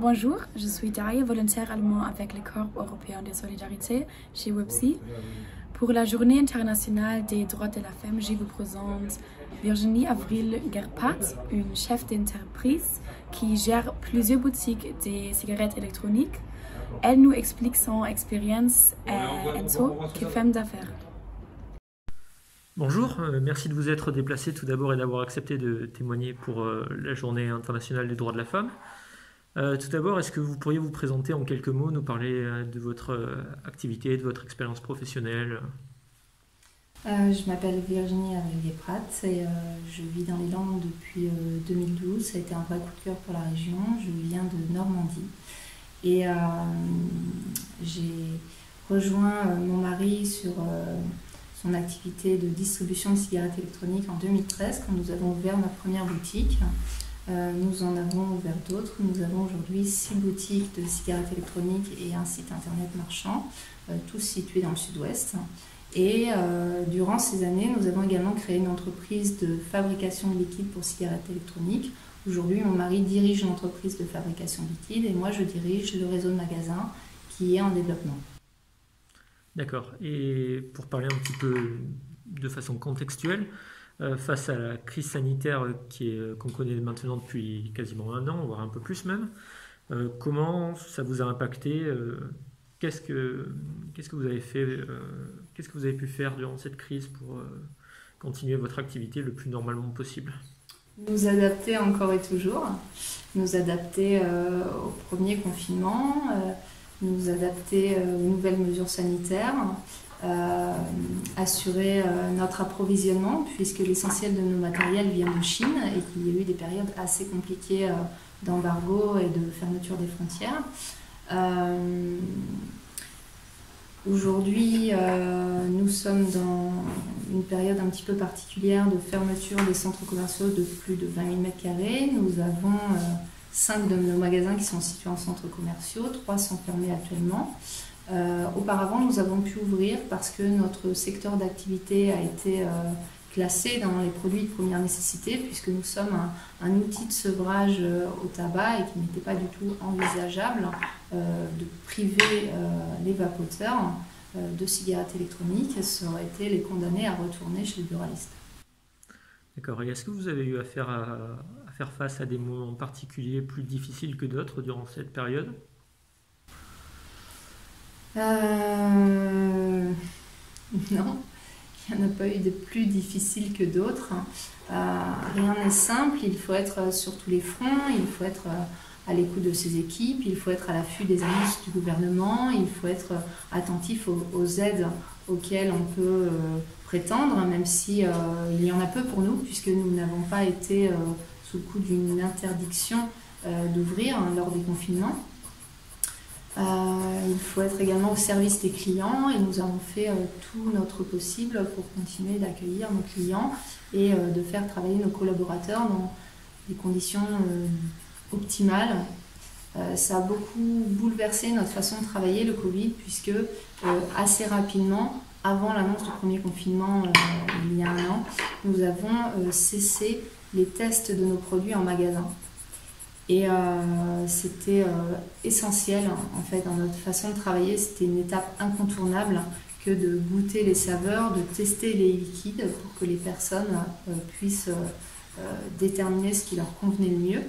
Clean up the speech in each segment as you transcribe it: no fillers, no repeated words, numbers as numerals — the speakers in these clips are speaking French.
Bonjour, je suis Daria, volontaire allemand avec le Corps européen de solidarité chez WIPSI. Pour la Journée internationale des droits de la femme, je vous présente Virginie Avril Gerpat, une chef d'entreprise qui gère plusieurs boutiques de cigarettes électroniques. Elle nous explique son expérience en tant que femme d'affaires. Bonjour, merci de vous être déplacé tout d'abord et d'avoir accepté de témoigner pour la Journée internationale des droits de la femme. Tout d'abord, est-ce que vous pourriez vous présenter en quelques mots, nous parler de votre activité, de votre expérience professionnelle? Je m'appelle Virginie Avril-Gerpat et je vis dans les Landes depuis 2012. Ça a été un vrai coup de cœur pour la région. Je viens de Normandie et j'ai rejoint mon mari sur son activité de distribution de cigarettes électroniques en 2013 quand nous avons ouvert notre première boutique. Nous en avons ouvert d'autres. Nous avons aujourd'hui 6 boutiques de cigarettes électroniques et un site internet marchand, tous situés dans le sud-ouest. Et durant ces années, nous avons également créé une entreprise de fabrication de liquide pour cigarettes électroniques. Aujourd'hui, mon mari dirige l'entreprise de fabrication de liquide et moi, je dirige le réseau de magasins qui est en développement. D'accord. Et pour parler un petit peu de façon contextuelle, face à la crise sanitaire qu'on connaît maintenant depuis quasiment un an, voire un peu plus même, comment ça vous a impacté? Qu'est-ce que vous avez fait, qu'est-ce que vous avez pu faire durant cette crise pour continuer votre activité le plus normalement possible? Nous adapter encore et toujours, nous adapter au premier confinement, nous adapter aux nouvelles mesures sanitaires, assurer notre approvisionnement puisque l'essentiel de nos matériels vient de Chine et qu'il y a eu des périodes assez compliquées d'embargo et de fermeture des frontières. Aujourd'hui, nous sommes dans une période un petit peu particulière de fermeture des centres commerciaux de plus de 20 000 m². Nous avons 5 de nos magasins qui sont situés en centres commerciaux, 3 sont fermés actuellement. Auparavant, nous avons pu ouvrir parce que notre secteur d'activité a été classé dans les produits de première nécessité, puisque nous sommes un outil de sevrage au tabac et qu'il n'était pas du tout envisageable de priver les vapoteurs de cigarettes électroniques. Ça aurait été les condamner à retourner chez le buraliste. D'accord. Et est-ce que vous avez eu à faire face à des moments particuliers plus difficiles que d'autres durant cette période? Non, il n'y en a pas eu de plus difficiles que d'autres. Rien n'est simple, il faut être sur tous les fronts, il faut être à l'écoute de ses équipes, il faut être à l'affût des annonces du gouvernement, il faut être attentif aux aides auxquelles on peut prétendre, même si il y en a peu pour nous, puisque nous n'avons pas été sous le coup d'une interdiction d'ouvrir lors des confinements. Il faut être également au service des clients et nous avons fait tout notre possible pour continuer d'accueillir nos clients et de faire travailler nos collaborateurs dans des conditions optimales. Ça a beaucoup bouleversé notre façon de travailler, le Covid, puisque assez rapidement, avant l'annonce du premier confinement il y a un an, nous avons cessé les tests de nos produits en magasin. Et c'était essentiel en fait dans notre façon de travailler, c'était une étape incontournable que de goûter les saveurs, de tester les liquides pour que les personnes puissent déterminer ce qui leur convenait le mieux.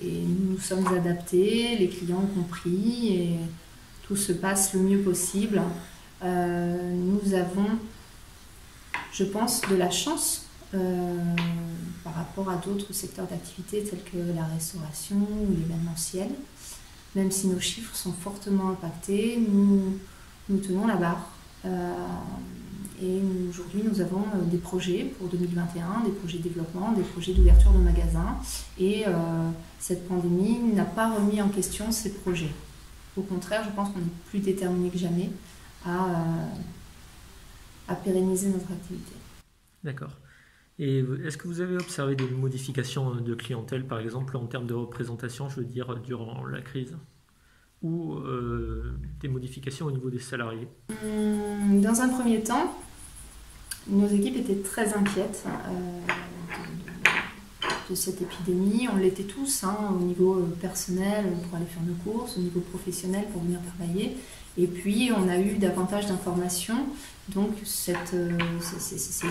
Et nous nous sommes adaptés, les clients ont compris et tout se passe le mieux possible. Nous avons, je pense, de la chance par rapport à d'autres secteurs d'activité tels que la restauration ou l'événementiel. Même si nos chiffres sont fortement impactés, nous tenons la barre. Et aujourd'hui, nous avons des projets pour 2021, des projets de développement, des projets d'ouverture de magasins. Et cette pandémie n'a pas remis en question ces projets. Au contraire, je pense qu'on est plus déterminés que jamais à pérenniser notre activité. D'accord. Et est-ce que vous avez observé des modifications de clientèle, par exemple, en termes de représentation, je veux dire, durant la crise? Ou des modifications au niveau des salariés? Dans un premier temps, nos équipes étaient très inquiètes cette épidémie. On l'était tous, hein, au niveau personnel pour aller faire nos courses, au niveau professionnel pour venir travailler. Et puis on a eu davantage d'informations, donc ces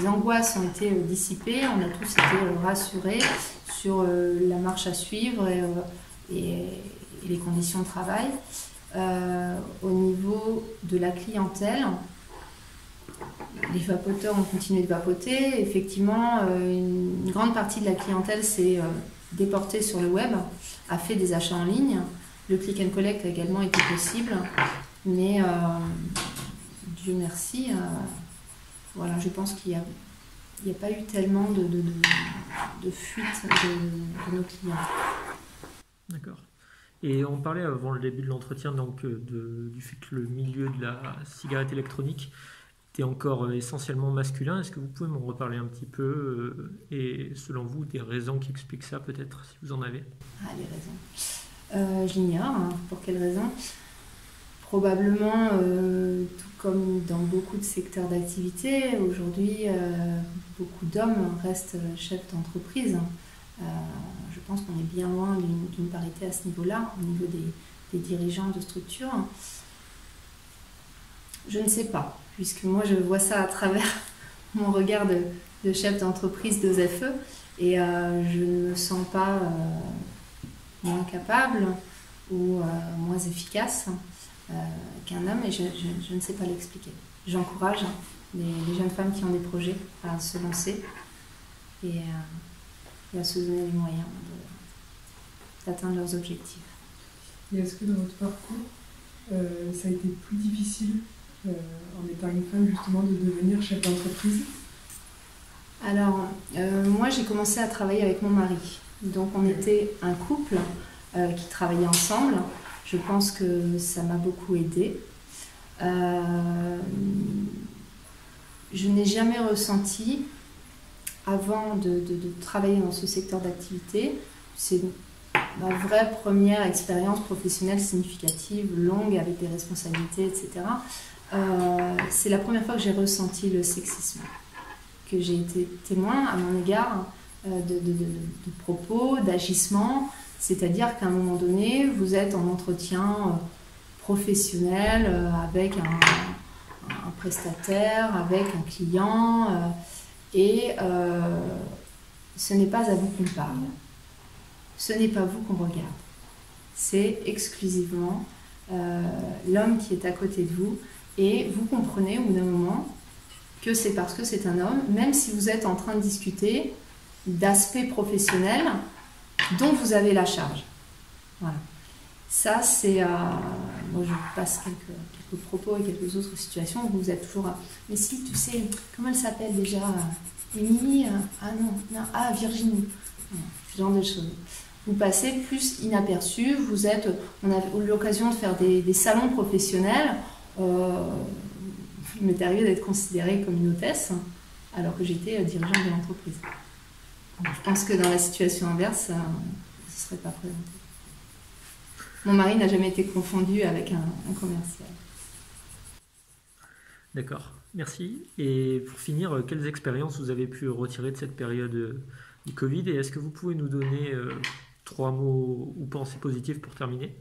angoisses ont été dissipées, on a tous été rassurés sur la marche à suivre et les conditions de travail. Au niveau de la clientèle, les vapoteurs ont continué de vapoter. Effectivement, une grande partie de la clientèle s'est déportée sur le web, a fait des achats en ligne. Le click and collect a également été possible, mais Dieu merci, voilà, je pense qu'il n'y a pas eu tellement de fuite de nos clients. D'accord. Et on parlait avant le début de l'entretien donc, du fait que le milieu de la cigarette électronique était encore essentiellement masculin. Est-ce que vous pouvez m'en reparler un petit peu et selon vous, des raisons qui expliquent ça peut-être, si vous en avez? Ah, les raisons. J'ignore. Hein. Pour quelles raisons? Probablement, tout comme dans beaucoup de secteurs d'activité, aujourd'hui, beaucoup d'hommes restent chefs d'entreprise. Je pense qu'on est bien loin d'une parité à ce niveau-là, au niveau des dirigeants de structures. Je ne sais pas, puisque moi je vois ça à travers mon regard de chef d'entreprise d'OSFE et je ne me sens pas moins capable ou moins efficace qu'un homme et je ne sais pas l'expliquer. J'encourage les jeunes femmes qui ont des projets à se lancer et à se donner les moyens d'atteindre leurs objectifs. Et est-ce que dans votre parcours, ça a été plus difficile, en étant une femme, justement, de devenir chef d'entreprise? Alors, moi, j'ai commencé à travailler avec mon mari. Donc, on était un couple qui travaillait ensemble. Je pense que ça m'a beaucoup aidée. Je n'ai jamais ressenti, avant de travailler dans ce secteur d'activité, c'est ma vraie première expérience professionnelle significative, longue, avec des responsabilités, etc. C'est la première fois que j'ai ressenti le sexisme, que j'ai été témoin à mon égard de propos, d'agissements, c'est-à-dire qu'à un moment donné, vous êtes en entretien professionnel avec un prestataire, avec un client, et ce n'est pas à vous qu'on parle, ce n'est pas vous qu'on regarde, c'est exclusivement l'homme qui est à côté de vous, et vous comprenez au bout d'un moment que c'est parce que c'est un homme, même si vous êtes en train de discuter d'aspects professionnels dont vous avez la charge. Voilà. Ça, c'est... moi, je passe quelques propos et quelques autres situations où vous êtes toujours... mais si, tu sais, comment elle s'appelle déjà? Émilie? Ah non, ah, Virginie. Ce genre de choses. Vous passez plus inaperçu, on a eu l'occasion de faire des salons professionnels. Il m'est arrivé d'être considérée comme une hôtesse, alors que j'étais dirigeante de l'entreprise. Je pense que dans la situation inverse, ça ne serait pas présenté. Mon mari n'a jamais été confondu avec un commercial. D'accord, merci. Et pour finir, quelles expériences vous avez pu retirer de cette période du Covid? Et est-ce que vous pouvez nous donner 3 mots ou pensées positives pour terminer?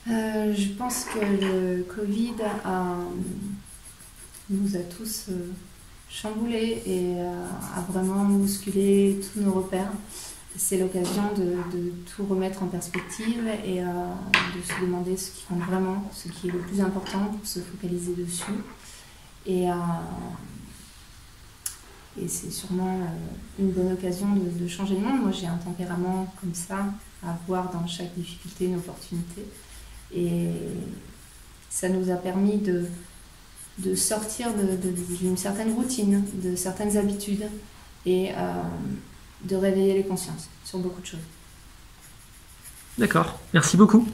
Je pense que le Covid nous a tous chamboulés et a vraiment bousculé tous nos repères. C'est l'occasion de tout remettre en perspective et de se demander ce qui compte vraiment, ce qui est le plus important pour se focaliser dessus. Et c'est sûrement une bonne occasion de changer le monde. Moi, j'ai un tempérament comme ça, à voir dans chaque difficulté une opportunité. Et ça nous a permis de sortir d'une certaine routine, de certaines habitudes et de réveiller les consciences sur beaucoup de choses. D'accord, merci beaucoup.